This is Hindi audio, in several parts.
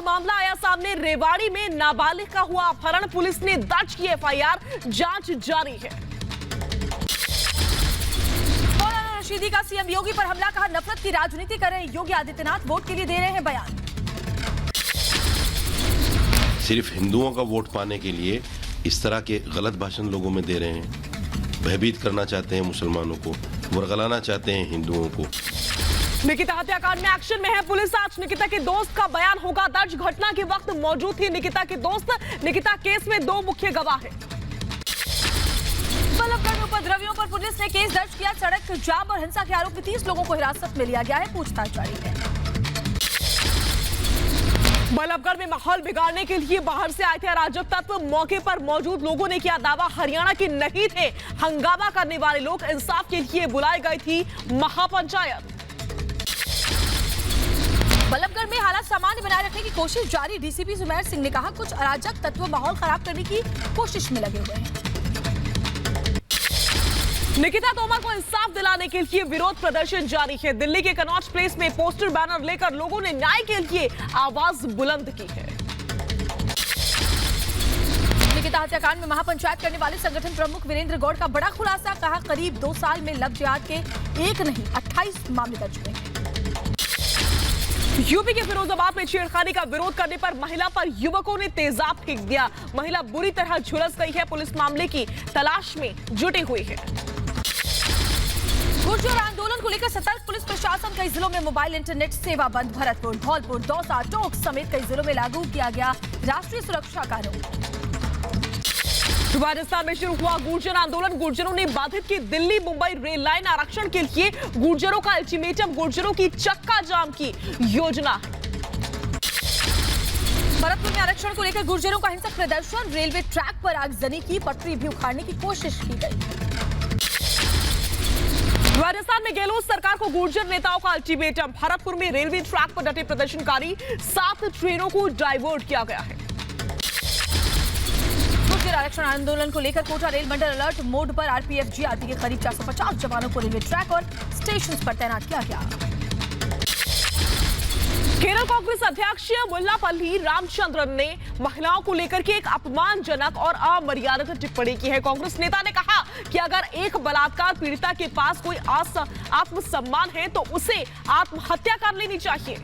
और मामला आया सामने। रेवाड़ी में नाबालिग का हुआ अपहरण, पुलिस ने दर्ज की एफआईआर, जांच जारी है। रशीदी का सीएम योगी पर हमला, कहा नफरत की राजनीति कर रहे योगी आदित्यनाथ, वोट के लिए दे रहे हैं बयान। सिर्फ हिंदुओं का वोट पाने के लिए इस तरह के गलत भाषण लोगों में दे रहे हैं, भयभीत करना चाहते हैं मुसलमानों को, वर्गलाना चाहते हैं हिंदुओं को। निकिता हत्याकांड में एक्शन में है पुलिस। आज निकिता के दोस्त का बयान होगा दर्ज। घटना के वक्त मौजूद थी निकिता के दोस्त। निकिता केस में 2 मुख्य गवाह हैं। बल्लभगढ़ में उपद्रवियों पर पुलिस ने केस दर्ज किया। सड़क जाम और हिंसा के आरोप में 30 लोगों को हिरासत में लिया गया है, पूछताछ जारी है। बल्लभगढ़ में माहौल बिगाड़ने के लिए बाहर से आए थे अराजक तत्व। मौके पर मौजूद लोगों ने किया दावा हरियाणा के नहीं थे। हंगामा करने वाले लोग इंसाफ के लिए बुलाई गई थी महापंचायत। बल्लभगढ़ में हालात सामान्य बनाए रखने की कोशिश जारी। डीसीपी सुमेर सिंह ने कहा कुछ अराजक तत्व माहौल खराब करने की कोशिश में लगे हुए हैं। निकिता तोमर को इंसाफ दिलाने के लिए विरोध प्रदर्शन जारी है। दिल्ली के कनॉट प्लेस में पोस्टर बैनर लेकर लोगों ने न्याय के लिए आवाज बुलंद की है। निकिता हत्याकांड में महापंचायत करने वाले संगठन प्रमुख वीरेंद्र गौड़ का बड़ा खुलासा, कहा करीब 2 साल में लव जिहाद के 1 नहीं 28 मामले दर्ज हुए हैं। यूपी के फिरोजाबाद में छेड़खानी का विरोध करने पर महिला पर युवकों ने तेजाब फेंक दिया। महिला बुरी तरह झुलस गई है। पुलिस मामले की तलाश में जुटी हुई है। गुर्जर आंदोलन को लेकर सतर्क पुलिस प्रशासन। कई जिलों में मोबाइल इंटरनेट सेवा बंद। भरतपुर, धौलपुर, दौसा, टोंक समेत कई जिलों में लागू किया गया राष्ट्रीय सुरक्षा कानून। राजस्थान में शुरू हुआ गुर्जर आंदोलन। गुर्जरों ने बाधित की दिल्ली मुंबई रेल लाइन। आरक्षण के लिए गुर्जरों का अल्टीमेटम। गुर्जरों की चक्का जाम की योजना है। भरतपुर में आरक्षण को लेकर गुर्जरों का हिंसक प्रदर्शन। रेलवे ट्रैक पर आगजनी की, पटरी भी उखाड़ने की कोशिश की गई। राजस्थान में गहलोत सरकार को गुर्जर नेताओं का अल्टीमेटम। भरतपुर में रेलवे ट्रैक पर डटे प्रदर्शनकारी। 7 ट्रेनों को डाइवर्ट किया गया है। गुर्जर आरक्षण आंदोलन को लेकर कोटा रेल मंडल अलर्ट मोड पर। आरपीएफ जीआरपी के करीब 450 जवानों को रेलवे ट्रैक और स्टेशन पर तैनात किया गया। केरल कांग्रेस अध्यक्ष मुल्लापल्ली रामचंद्रन ने महिलाओं को लेकर के एक अपमानजनक और अमर्यादित टिप्पणी की है। कांग्रेस नेता ने कहा कि अगर एक बलात्कार पीड़िता के पास कोई आत्मसम्मान है तो उसे आत्महत्या कर लेनी चाहिए।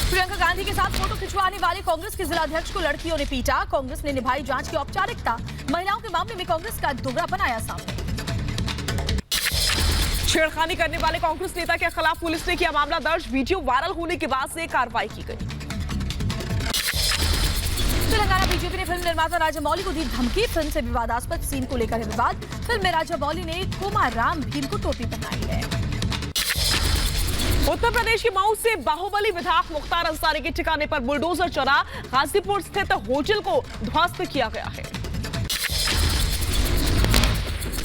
प्रियंका गांधी के साथ फोटो खिंचवाने वाले कांग्रेस के जिलाध्यक्ष को लड़कियों ने पीटा। कांग्रेस ने निभाई जांच की औपचारिकता। महिलाओं के मामले में कांग्रेस का दोगलापन आया सामने। छेड़खानी करने वाले कांग्रेस नेता के खिलाफ पुलिस ने किया मामला दर्ज। वीडियो वायरल होने के बाद से कार्रवाई की गई। तेलंगाना बीजेपी ने फिल्म निर्माता राजामौली को दी धमकी। फिल्म से विवादास्पद सीन को लेकर विवाद। फिल्म में राजामौली ने कुमार राम भीम को टोपी पहनाई है। उत्तर प्रदेश के मऊ से बाहुबली विधायक मुख्तार अंसारी के ठिकाने पर बुलडोजर चला। गाजीपुर स्थित होटल को ध्वस्त किया गया है।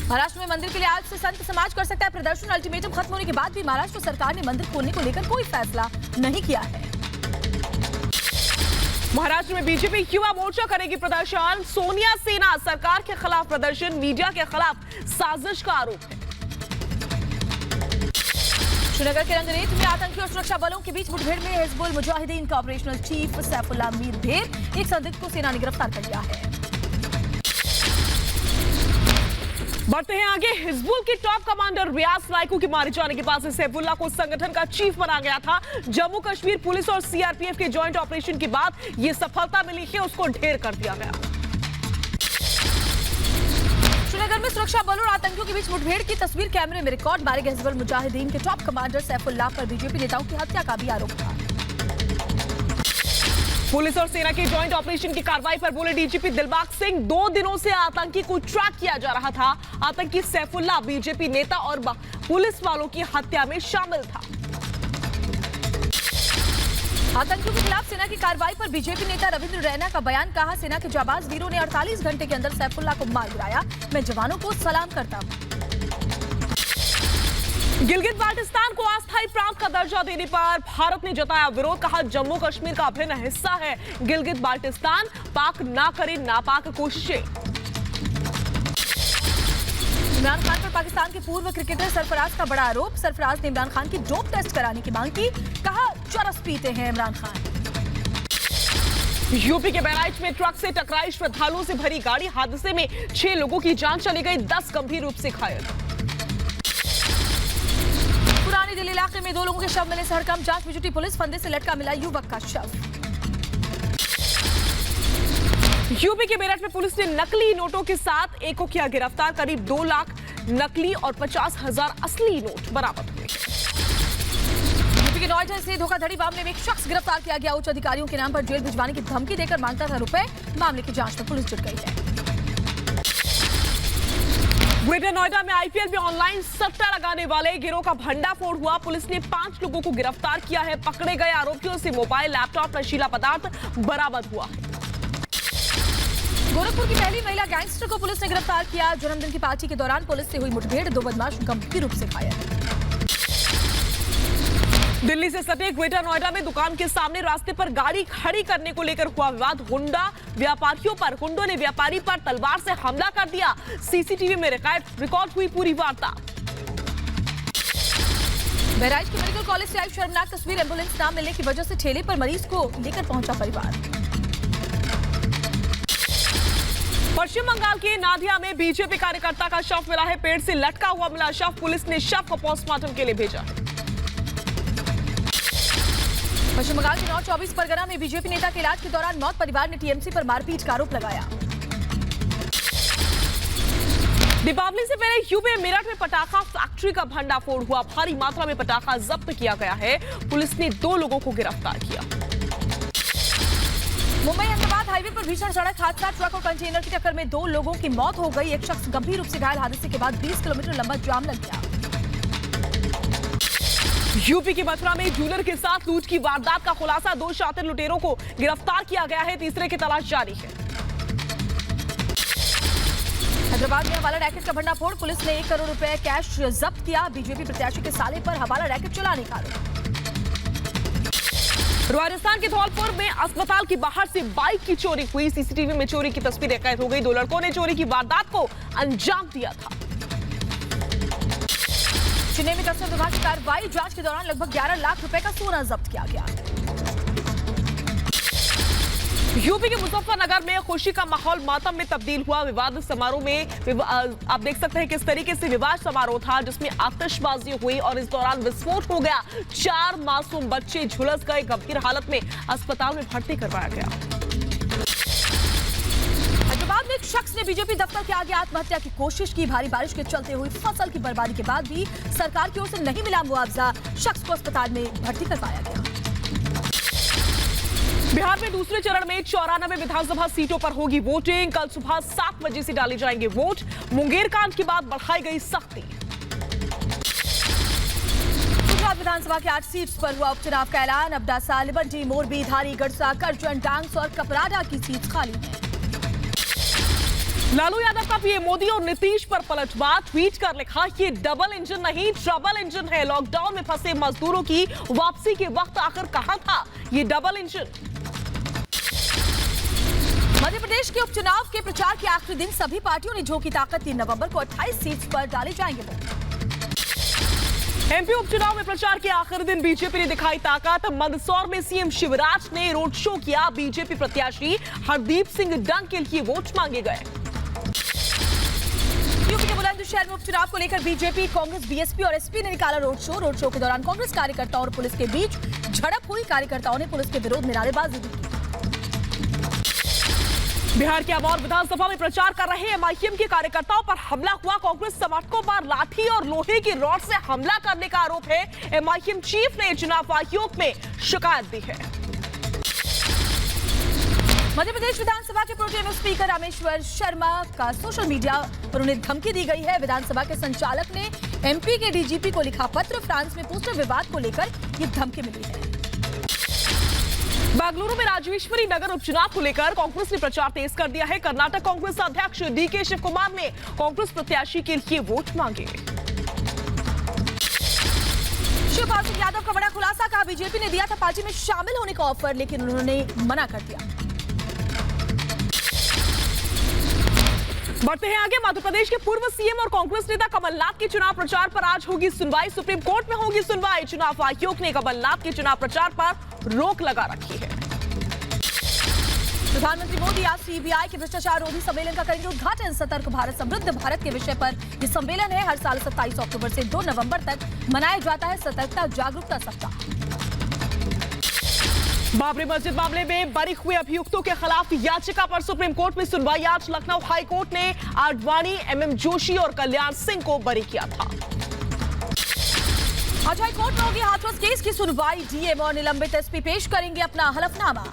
महाराष्ट्र में मंदिर के लिए आज से संत समाज कर सकता है प्रदर्शन। अल्टीमेटम खत्म होने के बाद भी महाराष्ट्र सरकार ने मंदिर खोलने को लेकर कोई फैसला नहीं किया है। महाराष्ट्र में बीजेपी युवा मोर्चा करेगी प्रदर्शन। सोनिया सेना सरकार के खिलाफ प्रदर्शन। मीडिया के खिलाफ साजिश का आरोप है। श्रीनगर के रंगरेत में आतंकी और सुरक्षा बलों के बीच मुठभेड़ में हिजबुल मुजाहिदीन का ऑपरेशनल चीफ सैफुल्लाह मीर ढेर। एक संदिग्ध को सेना ने गिरफ्तार कर लिया है। बढ़ते हैं आगे। हिजबुल के टॉप कमांडर रियाज लाइकू के मारे जाने के बाद से सैफुल्लाह को संगठन का चीफ बना गया था। जम्मू कश्मीर पुलिस और सीआरपीएफ के जॉइंट ऑपरेशन के बाद यह सफलता मिली है। उसको ढेर कर दिया गया। श्रीनगर में सुरक्षा बलों और आतंकियों के बीच मुठभेड़ की तस्वीर कैमरे में रिकॉर्ड। मारे गए हिजबुल मुजाहिदीन के टॉप कमांडर सैफुल्लाह पर बीजेपी नेताओं की हत्या का भी आरोप था। पुलिस और सेना के जॉइंट ऑपरेशन की कार्रवाई पर बोले डीजीपी दिलबाग सिंह। 2 दिनों से आतंकी को ट्रैक किया जा रहा था। आतंकी सैफुल्लाह बीजेपी नेता और पुलिस वालों की हत्या में शामिल था। आतंकियों के खिलाफ सेना की कार्रवाई पर बीजेपी नेता रविंद्र रैना का बयान। कहा सेना के जाबाज वीरों ने 48 घंटे के अंदर सैफुल्लाह को मार गिराया। मैं जवानों को सलाम करता हूं। गिलगित बाल्टिस्तान को अस्थायी प्रांत का दर्जा देने पर भारत ने जताया विरोध। कहा जम्मू कश्मीर का अभिन्न हिस्सा है गिलगित बाल्टिस्तान। पाक ना करे नापाक कोशिशें। इमरान खान पर पाकिस्तान के पूर्व क्रिकेटर सरफराज का बड़ा आरोप। सरफराज ने इमरान खान की डोप टेस्ट कराने की मांग की। कहा चरस पीते हैं इमरान खान। यूपी के बहराइच में ट्रक से टकराई श्रद्धालुओं से भरी गाड़ी। हादसे में 6 लोगों की जान चली गई, 10 गंभीर रूप से घायल। पुरानी दिल्ली इलाके में 2 लोगों के शव मिलने से हड़कंप। जांच में जुटी पुलिस। फंदे से लटका मिला युवक का शव। यूपी के मेरठ में पुलिस ने नकली नोटों के साथ एक को किया गिरफ्तार। करीब 2 लाख नकली और 50,000 असली नोट बरामद हुए। यूपी के नोएडा से धोखाधड़ी मामले में एक शख्स गिरफ्तार किया गया। उच्च अधिकारियों के नाम पर जेल भिजवाने की धमकी देकर मांगता था रुपए। मामले की जांच में पुलिस जुट गई है। ग्रेटर नोएडा में आईपीएल में ऑनलाइन सट्टा लगाने वाले गिरोह का भंडाफोड़ हुआ। पुलिस ने 5 लोगों को गिरफ्तार किया है। पकड़े गए आरोपियों से मोबाइल, लैपटॉप, नशीला पदार्थ बरामद हुआ है। गोरखपुर की पहली महिला गैंगस्टर को पुलिस ने गिरफ्तार किया। जन्मदिन की पार्टी के दौरान पुलिस से हुई मुठभेड़। 2 बदमाश गंभीर रूप से घायल। दिल्ली से सटे ग्रेटर नोएडा में दुकान के सामने रास्ते पर गाड़ी खड़ी करने को लेकर हुआ विवाद। गुंडा व्यापारियों पर गुंडों ने व्यापारी पर तलवार से हमला कर दिया। सीसीटीवी में रिकॉर्ड हुई पूरी वारदात। बहराइच के मेडिकल कॉलेज से आई शर्मनाक तस्वीर। एम्बुलेंस ना मिलने की वजह से ठेले पर मरीज को लेकर पहुंचा परिवार। पश्चिम बंगाल के नादिया में बीजेपी कार्यकर्ता का शव मिला है। पेड़ से लटका हुआ मिला शव। पुलिस ने शव को पोस्टमार्टम के लिए भेजा है। पश्चिम बंगाल के नॉर्थ 24 परगना में बीजेपी नेता के इलाज के दौरान मौत। परिवार ने टीएमसी पर मारपीट का आरोप लगाया। दीपावली से पहले यूपी मेरठ में पटाखा फैक्ट्री का भंडाफोड़ हुआ। भारी मात्रा में पटाखा जब्त किया गया है। पुलिस ने 2 लोगों को गिरफ्तार किया। मुंबई अहमदाबाद हाईवे पर भीषण सड़क हादसा। ट्रक और कंटेनर की टक्कर में 2 लोगों की मौत हो गई। एक शख्स गंभीर रूप से घायल। हादसे के बाद 20 किलोमीटर लंबा जाम लग गया। यूपी की मथुरा में ज्वेलर के साथ लूट की वारदात का खुलासा। 2 शातिर लुटेरों को गिरफ्तार किया गया है। तीसरे की तलाश जारी है। हैदराबाद में हवाला रैकेट का भंडाफोड़। पुलिस ने 1 करोड़ रुपए कैश जब्त किया। बीजेपी प्रत्याशी के साले पर हवाला रैकेट चलाने का आरोप। राजस्थान के धौलपुर में अस्पताल के बाहर से बाइक की चोरी हुई। सीसीटीवी में चोरी की तस्वीरें कैद हो गई। 2 लड़कों ने चोरी की वारदात को अंजाम दिया था। चेन्नई में कस्टम विभाग की कार्रवाई। जांच के दौरान लगभग 11 लाख रुपए का सोना जब्त किया गया। यूपी के मुजफ्फरनगर में खुशी का माहौल मातम में तब्दील हुआ। विवाद समारोह में आप देख सकते हैं किस तरीके से विवाद समारोह था, जिसमें आतिशबाजी हुई और इस दौरान विस्फोट हो गया। 4 मासूम बच्चे झुलस गए। गंभीर हालत में अस्पताल में भर्ती करवाया गया। हैदराबाद में एक शख्स ने बीजेपी दफ्तर के आगे आत्महत्या की कोशिश की। भारी बारिश के चलते हुई फसल की बर्बादी के बाद भी सरकार की ओर से नहीं मिला मुआवजा। शख्स को अस्पताल में भर्ती करवाया गया। बिहार में दूसरे चरण में 94 विधानसभा सीटों पर होगी वोटिंग। कल सुबह 7 बजे से डाले जाएंगे वोट। मुंगेर कांड के बाद बढ़ाई गई सख्ती। गुजरात विधानसभा के 8 सीट्स पर हुआ उपचुनाव का ऐलान। अबडासा, लिबर्टी, मोरबी, धारी, गढ़सा, करजन, डांग और कपराडा की सीट खाली है। लालू यादव का पीएम मोदी और नीतीश पर पलटवार। ट्वीट कर लिखा, ये डबल इंजन नहीं ट्रबल इंजन है। लॉकडाउन में फंसे मजदूरों की वापसी के वक्त आखिर कहां था ये डबल इंजन। मध्य प्रदेश के उपचुनाव के प्रचार के आखिरी दिन सभी पार्टियों ने झोंकी ताकत। 3 नवंबर को 28 सीट्स पर डाले जाएंगे वोट। एमपी उपचुनाव में प्रचार के आखिरी दिन बीजेपी ने दिखाई ताकत। मंदसौर में सीएम शिवराज ने रोड शो किया। बीजेपी प्रत्याशी हरदीप सिंह डंग के लिए वोट मांगे गए। यूपी के बुलंदशहर में उपचुनाव को लेकर बीजेपी, कांग्रेस, बीएसपी और एसपी ने निकाला रोड शो। रोड शो के दौरान कांग्रेस कार्यकर्ताओं और पुलिस के बीच झड़प हुई। कार्यकर्ताओं ने पुलिस के विरोध में नारेबाजी की। बिहार के अमौर विधानसभा में प्रचार कर रहे एमआईएम के कार्यकर्ताओं पर हमला हुआ। कांग्रेस समर्थकों पर लाठी और लोहे की रॉड से हमला करने का आरोप है। एमआईएम चीफ ने चुनाव आयोग में शिकायत दी है। मध्य प्रदेश विधानसभा के प्रोटेम स्पीकर रामेश्वर शर्मा का सोशल मीडिया पर उन्हें धमकी दी गई है। विधानसभा के संचालक ने एमपी के डीजीपी को लिखा पत्र। फ्रांस में पोस्टर विवाद को लेकर ये धमकी मिली है। बेंगलुरु में राजेश्वरी नगर उपचुनाव को लेकर कांग्रेस ने प्रचार तेज कर दिया है। कर्नाटक कांग्रेस अध्यक्ष डीके शिव कुमार ने कांग्रेस प्रत्याशी के लिए वोट मांगे। शिवपाल सिंह यादव का बड़ा खुलासा। कहा, बीजेपी ने दिया था पार्टी में शामिल होने का ऑफर, लेकिन उन्होंने मना कर दिया। बढ़ते हैं आगे। मध्य प्रदेश के पूर्व सीएम और कांग्रेस नेता कमलनाथ के चुनाव प्रचार पर आज होगी सुनवाई। सुप्रीम कोर्ट में होगी सुनवाई। चुनाव आयोग ने कमलनाथ के चुनाव प्रचार पर रोक लगा रखी है। प्रधानमंत्री मोदी आज सीबीआई के भ्रष्टाचार रोधी सम्मेलन का करेंगे उद्घाटन। सतर्क भारत समृद्ध भारत के विषय पर यह सम्मेलन है। हर साल 27 अक्टूबर से 2 नवंबर तक मनाया जाता है सतर्कता जागरूकता सप्ताह। बाबरी मस्जिद मामले में बरी हुए अभियुक्तों के खिलाफ याचिका पर सुप्रीम कोर्ट में सुनवाई। आज लखनऊ हाई कोर्ट ने आडवाणी, एमएम जोशी और कल्याण सिंह को बरी किया था। आज हाई कोर्ट में होगी हाथरस केस की सुनवाई। डीएम और निलंबित एसपी पेश करेंगे अपना हलफनामा।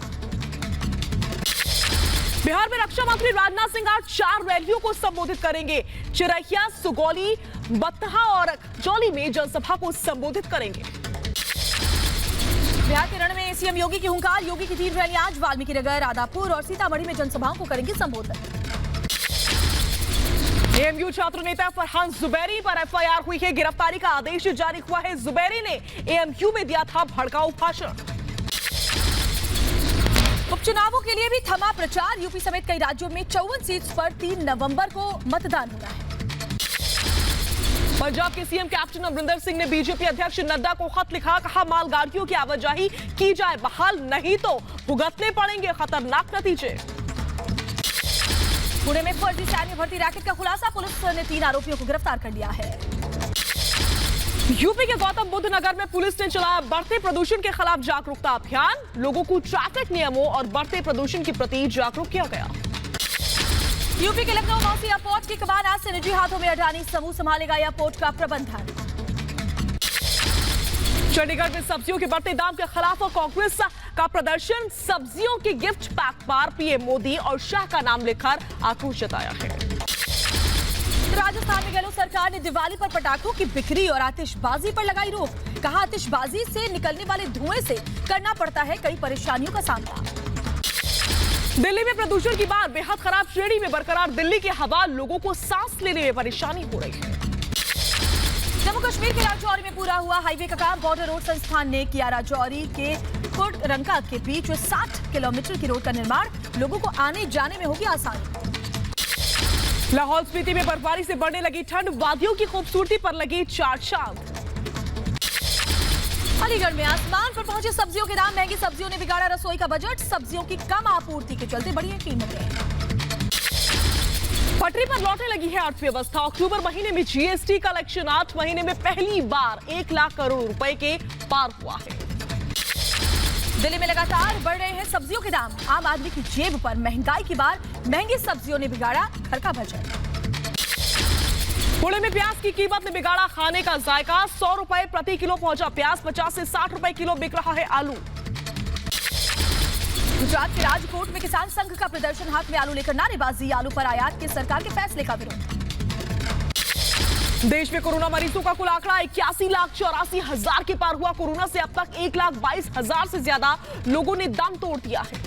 बिहार में रक्षा मंत्री राजनाथ सिंह आज 4 रैलियों को संबोधित करेंगे। चिरैया, सुगौली, बत्तहा और जौली में जनसभा को संबोधित करेंगे। बिहार के रण में सीएम योगी की हुंकार। योगी की 3 रैलियां आज वाल्मीकि नगर, आदापुर और सीतामढ़ी में जनसभाओं को करेंगे संबोधित। एएमयू छात्र नेता फरहान जुबैरी पर एफआईआर हुई है। गिरफ्तारी का आदेश जारी हुआ है। जुबैरी ने एएमयू में दिया था भड़काऊ भाषण। उपचुनावों के लिए भी थमा प्रचार। यूपी समेत कई राज्यों में 54 सीट्स पर 3 नवंबर को मतदान होना है। पंजाब के सीएम कैप्टन अमरिंदर सिंह ने बीजेपी अध्यक्ष नड्डा को खत लिखा। कहा, मालगाड़ियों की आवाजाही की जाए बहाल, नहीं तो भुगतने पड़ेंगे खतरनाक नतीजे। पुणे में फर्जी सैन्य भर्ती रैकेट का खुलासा। पुलिस ने 3 आरोपियों को गिरफ्तार कर लिया है। यूपी के गौतम बुद्ध नगर में पुलिस ने चलाया बढ़ते प्रदूषण के खिलाफ जागरूकता अभियान। लोगों को ट्रैफिक नियमों और बढ़ते प्रदूषण के प्रति जागरूक किया गया। यूपी के लखनऊ मौसी एयरपोर्ट की कमान आज से निजी हाथों में। अडानी समूह संभालेगा एयरपोर्ट का प्रबंधन। चंडीगढ़ में सब्जियों के बढ़ते दाम के खिलाफ कांग्रेस का प्रदर्शन। सब्जियों के गिफ्ट पैक पर पीएम मोदी और शाह का नाम लिखकर आक्रोश जताया है। राजस्थान में गहलोत सरकार ने दिवाली पर पटाखों की बिक्री और आतिशबाजी पर लगाई रोक। कहा, आतिशबाजी से निकलने वाले धुएं से करना पड़ता है कई परेशानियों का सामना। दिल्ली में प्रदूषण की बात बेहद खराब श्रेणी में बरकरार। दिल्ली की हवा लोगों को सांस लेने में परेशानी हो रही है। जम्मू कश्मीर के राजौरी में पूरा हुआ हाईवे का काम। बॉर्डर रोड संस्थान ने किया राजौरी के कोटरंका के बीच 60 किलोमीटर की रोड का निर्माण। लोगों को आने जाने में होगी आसानी। लाहौल स्पीति में बर्फबारी से बढ़ने लगी ठंड। वादियों की खूबसूरती पर लगी 4 चांद। अलीगढ़ में आसमान पर पहुंचे सब्जियों के दाम। महंगी सब्जियों ने बिगाड़ा रसोई का बजट। सब्जियों की कम आपूर्ति के चलते बढ़ी कीमतें। पटरी पर लौटने लगी है अर्थव्यवस्था। अक्टूबर महीने में जीएसटी कलेक्शन 8 महीने में पहली बार 1 लाख करोड़ रुपए के पार हुआ है। दिल्ली में लगातार बढ़ रहे हैं सब्जियों के दाम। आम आदमी की जेब पर महंगाई की बार। महंगी सब्जियों ने बिगाड़ा घर का बजट। पुणे में प्याज की कीमत ने बिगाड़ा खाने का जायका। 100 रुपए प्रति किलो पहुंचा प्याज। 50 से 60 रुपए किलो बिक रहा है आलू। गुजरात के राजकोट में किसान संघ का प्रदर्शन। हाथ में आलू लेकर नारेबाजी। आलू पर आयात के सरकार के फैसले का विरोध। देश में कोरोना मरीजों का कुल आंकड़ा 81,84,000 के पार हुआ। कोरोना से अब तक 1,22,000 से ज्यादा लोगों ने दम तोड़ दिया है।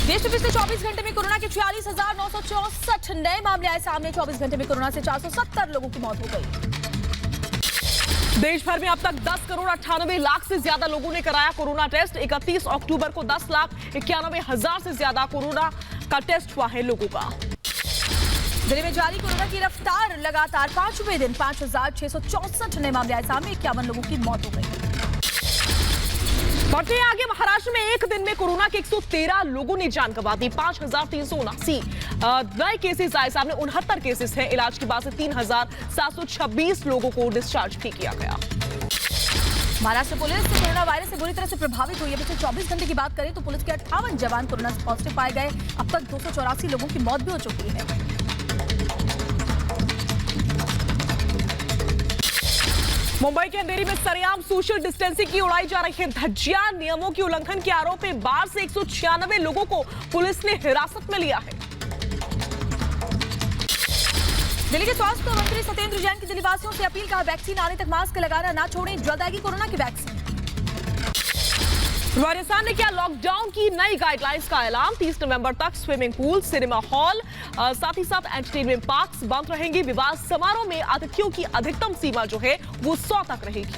देश में पिछले 24 घंटे में कोरोना के 46,964 नए मामले आए सामने। 24 घंटे में कोरोना से 470 लोगों की मौत हो गई। देश भर में अब तक 10 करोड़ 98 लाख से ज्यादा लोगों ने कराया कोरोना टेस्ट। 31 अक्टूबर को 10,91,000 से ज्यादा कोरोना का टेस्ट हुआ है लोगों का। दिल्ली में जारी कोरोना की रफ्तार लगातार 5वें दिन 5,664 नए मामले आए सामने। 51 लोगों की मौत हो गई। बढ़ते आगे। महाराष्ट्र में एक दिन में कोरोना के 113 लोगों ने जान गंवा दी। 5,379 नए केसेस आए सामने। 69 केसेस हैं। इलाज के बाद से 3,726 लोगों को डिस्चार्ज भी किया गया। महाराष्ट्र पुलिस कोरोना वायरस से बुरी तरह से प्रभावित हुई है। पिछले 24 घंटे की बात करें तो पुलिस के 58 जवान कोरोना से पॉजिटिव पाए गए। अब तक 284 लोगों की मौत भी हो चुकी है। मुंबई के अंधेरी में सरेआम सोशल डिस्टेंसिंग की उड़ाई जा रही है धज्जियां। नियमों के उल्लंघन के आरोप में बाढ़ से 196 लोगों को पुलिस ने हिरासत में लिया है। दिल्ली के स्वास्थ्य मंत्री सत्येंद्र जैन की दिल्लीवासियों से अपील। कहा, वैक्सीन आने तक मास्क लगाना ना छोड़ें। जल्द आएगी कोरोना की वैक्सीन। राजस्थान ने किया लॉकडाउन की नई गाइडलाइंस का ऐलान। 30 नवंबर तक स्विमिंग पूल, सिनेमा हॉल, साथ ही साथ एंटरटेनमेंट पार्क्स बंद रहेंगे। विवाह समारोह में अतिथियों की अधिकतम सीमा जो है वो 100 तक रहेगी।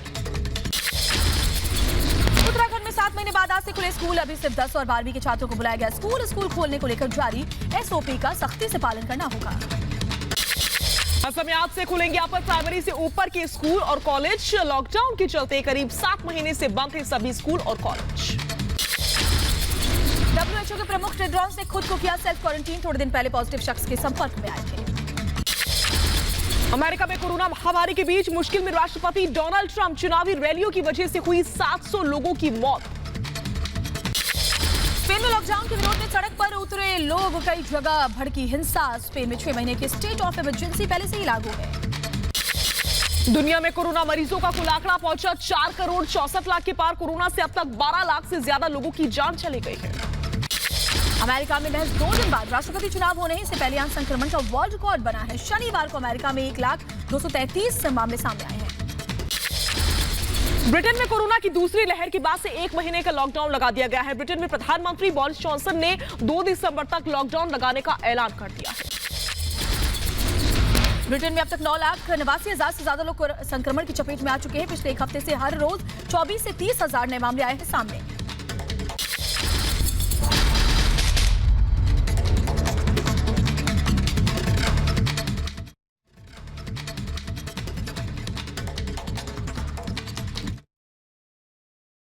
उत्तराखंड में 7 महीने बाद आज से खुले स्कूल। अभी सिर्फ 10 और 12वीं के छात्रों को बुलाया गया स्कूल खोलने को लेकर जारी एसओपी का सख्ती से पालन करना होगा। असम में आज से खुलेंगे अपर प्राइमरी से ऊपर के स्कूल और कॉलेज। लॉकडाउन के चलते करीब 7 महीने से बंद है सभी स्कूल और कॉलेज। WHO के प्रमुख टेड्रोस ने खुद को किया सेल्फ क्वारंटीन। थोड़े दिन पहले पॉजिटिव शख्स के संपर्क में आए थे। अमेरिका में कोरोना महामारी के बीच मुश्किल में राष्ट्रपति डोनाल्ड ट्रंप। चुनावी रैलियों की वजह से हुई 700 लोगों की मौत। स्पेन में लॉकडाउन के विरोध में सड़क पर उतरे लोग। कई जगह भड़की हिंसा। स्पेन में 6 महीने की स्टेट ऑफ इमरजेंसी पहले से ही लागू है। दुनिया में कोरोना मरीजों का कुल आंकड़ा पहुंचा 4 करोड़ 64 लाख के पार। कोरोना से अब तक 12 लाख से ज्यादा लोगों की जान चली गई है। अमेरिका में महज 2 दिन बाद राष्ट्रपति चुनाव होने से पहले यहां संक्रमण का वर्ल्ड रिकॉर्ड बना है। शनिवार को अमेरिका में 1,233 मामले सामने आए हैं। ब्रिटेन में कोरोना की दूसरी लहर के बाद से 1 महीने का लॉकडाउन लगा दिया गया है। ब्रिटेन में प्रधानमंत्री बोरिस जॉनसन ने 2 दिसंबर तक लॉकडाउन लगाने का ऐलान कर दिया है। ब्रिटेन में अब तक 9,89,000 से ज्यादा लोग संक्रमण की चपेट में आ चुके हैं। पिछले एक हफ्ते से हर रोज 24 से 30 हजार नए मामले आए हैं सामने।